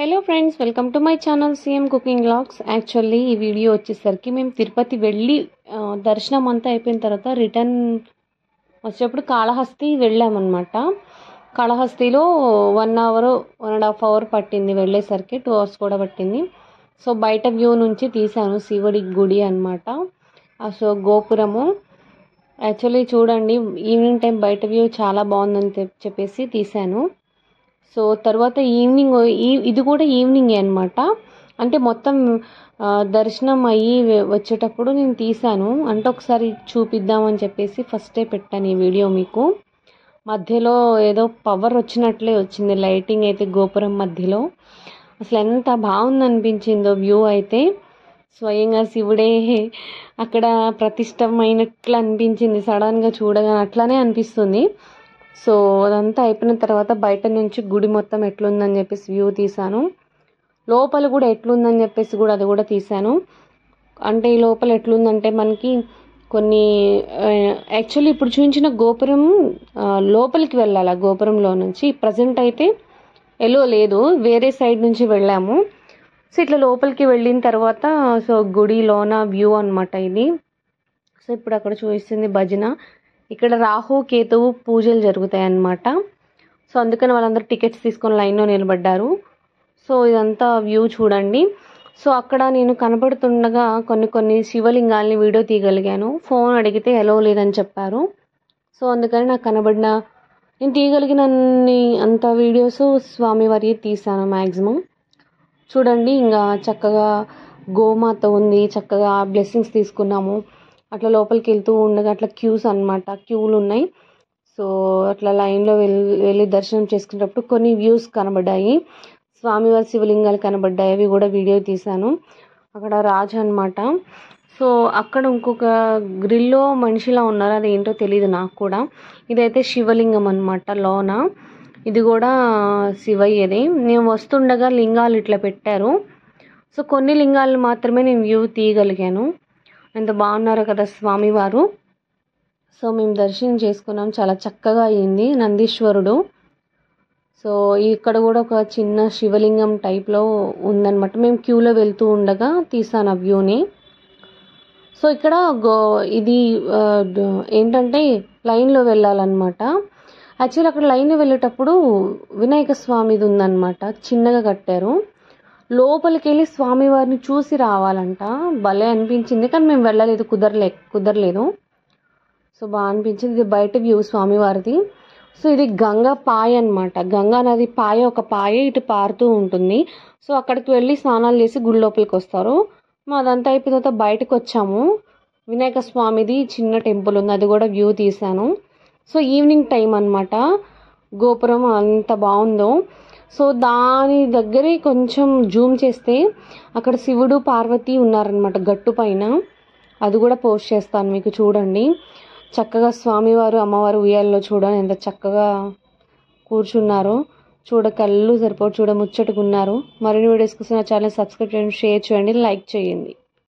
Hello friends, welcome to my channel CM cooking vlogs. Actually ఈ video వచ్చేసరికి మేము తిరుపతి వెళ్ళి దర్శనం అంతా అయిపోయిన తర్వాత రిటర్న్ వచ్చేటప్పుడు కాళహస్తి వెళ్ళామన్నమాట. కాళహస్తిలో 1 అవర్ 1.5 అవర్ పట్టింది, వెళ్ళేసరికి 2 అవర్స్ కూడా పట్టింది. సో బయట వ్యూ నుంచి తీసాను, శివుడి గుడి అనమాట. సో గోపురము యాక్చువల్లీ చూడండి, ఈవినింగ్ టైం బయట వ్యూ చాలా బాగుందని చెప్పేసి తీసాను. సో తర్వాత ఈవినింగ్ ఇది కూడా ఈవినింగే అనమాట. అంటే మొత్తం దర్శనం అయ్యి వచ్చేటప్పుడు నేను తీసాను, అంటే ఒకసారి చూపిద్దామని చెప్పేసి ఫస్టే పెట్టాను ఈ వీడియో మీకు. మధ్యలో ఏదో పవర్ వచ్చినట్లే వచ్చింది లైటింగ్ అయితే గోపురం మధ్యలో. అసలు ఎంత బాగుంది అనిపించిందో వ్యూ అయితే. స్వయంగా శివుడే అక్కడ ప్రతిష్టమైనట్లు అనిపించింది సడన్గా చూడగానే, అట్లానే అనిపిస్తుంది. సో అదంతా అయిపోయిన తర్వాత బయట నుంచి గుడి మొత్తం ఎట్లుందని చెప్పేసి వ్యూ తీసాను. లోపల కూడా ఎట్లుందని చెప్పేసి కూడా అది కూడా తీసాను. అంటే ఈ లోపల ఎట్లుందంటే మనకి కొన్ని యాక్చువల్లీ ఇప్పుడు చూపించిన గోపురం లోపలికి వెళ్ళాలి. ఆ గోపురంలో నుంచి ప్రజెంట్ అయితే ఎలో లేదు, వేరే సైడ్ నుంచి వెళ్ళాము. సో ఇట్లా లోపలికి వెళ్ళిన తర్వాత సో గుడిలోన వ్యూ అనమాట ఇది. సో ఇప్పుడు అక్కడ చూపిస్తుంది భజన. ఇక్కడ రాహు కేతువు పూజలు జరుగుతాయి అన్నమాట. సో అందుకని వాళ్ళందరూ టికెట్స్ తీసుకొని లైన్లో నిలబడ్డారు. సో ఇదంతా వ్యూ చూడండి. సో అక్కడ నేను కనబడుతుండగా కొన్ని శివలింగాల్ని వీడియో తీయగలిగాను. ఫోన్ అడిగితే ఎలో లేదని చెప్పారు. సో అందుకని నాకు కనబడిన నేను తీయగలిగినన్ని అంత వీడియోస్ స్వామివారి తీసాను మ్యాక్సిమం. చూడండి, ఇంకా చక్కగా గోమాత ఉంది, చక్కగా బ్లెస్సింగ్స్ తీసుకున్నాము. అట్లా లోపలికి వెళ్తూ ఉండగా అట్లా క్యూస్ అనమాట, క్యూలు ఉన్నాయి. సో అట్లా లైన్లో వెళ్ళి దర్శనం చేసుకునేటప్పుడు కొన్ని వ్యూస్ కనబడ్డాయి, స్వామివారి శివలింగాలు కనబడ్డాయి, అవి కూడా వీడియో తీశాను. అక్కడ రాజు అనమాట. సో అక్కడ ఇంకొక గ్రిల్లో మనిషిలా ఉన్నారు, అది ఏంటో తెలియదు నాకు కూడా. ఇదైతే శివలింగం అనమాట లోన. ఇది కూడా శివయ్యది. నేను వస్తుండగా లింగాలు ఇట్లా పెట్టారు. సో కొన్ని లింగాలు మాత్రమే నేను వ్యూ తీయగలిగాను. ఎంత బాగున్నారో కదా స్వామివారు. సో మేము దర్శనం చేసుకున్నాం, చాలా చక్కగా అయ్యింది. నందీశ్వరుడు. సో ఇక్కడ కూడా ఒక చిన్న శివలింగం టైప్లో ఉందన్నమాట. మేము క్యూలో వెళ్తూ ఉండగా తీసాను ఆ వ్యూని. సో ఇక్కడ ఇది ఏంటంటే లైన్లో వెళ్ళాలన్నమాట. యాక్చువల్లీ అక్కడ లైన్లో వెళ్ళేటప్పుడు వినాయక స్వామిది ఉందన్నమాట, చిన్నగా కట్టారు. లోపలికి వెళ్ళి స్వామివారిని చూసి రావాలంట. భలే అనిపించింది, కానీ మేము వెళ్ళలేదు, కుదరలేదు. సో బాగా అనిపించింది. ఇది బయట వ్యూ స్వామివారిది. సో ఇది గంగా పాయ అనమాట. గంగా నది పాయ, ఒక పాయ ఇటు పారుతూ ఉంటుంది. సో అక్కడికి వెళ్ళి స్నానాలు చేసి గుడి లోపలికి వస్తారు. అదంతా అయిపోయిన తర్వాత బయటకు వచ్చాము. వినాయక స్వామిది చిన్న టెంపుల్ ఉంది, అది కూడా వ్యూ తీసాను. సో ఈవినింగ్ టైం అనమాట. గోపురం అంత బాగుందో. సో దాని దగ్గరే కొంచెం జూమ్ చేస్తే అక్కడ శివుడు పార్వతి ఉన్నారనమాట గట్టు పైన. అది కూడా పోస్ట్ చేస్తాను మీకు, చూడండి. చక్కగా స్వామివారు అమ్మవారు ఉయ్యాలలో చూడండి ఎంత చక్కగా కూర్చున్నారు. కళ్ళు సరిపోటు, ముచ్చటగా ఉన్నారు. మరిన్ని వీడియోస్ కోసం నా ఛానల్ సబ్స్క్రైబ్ చేయండి, షేర్ చేయండి, లైక్ చేయండి.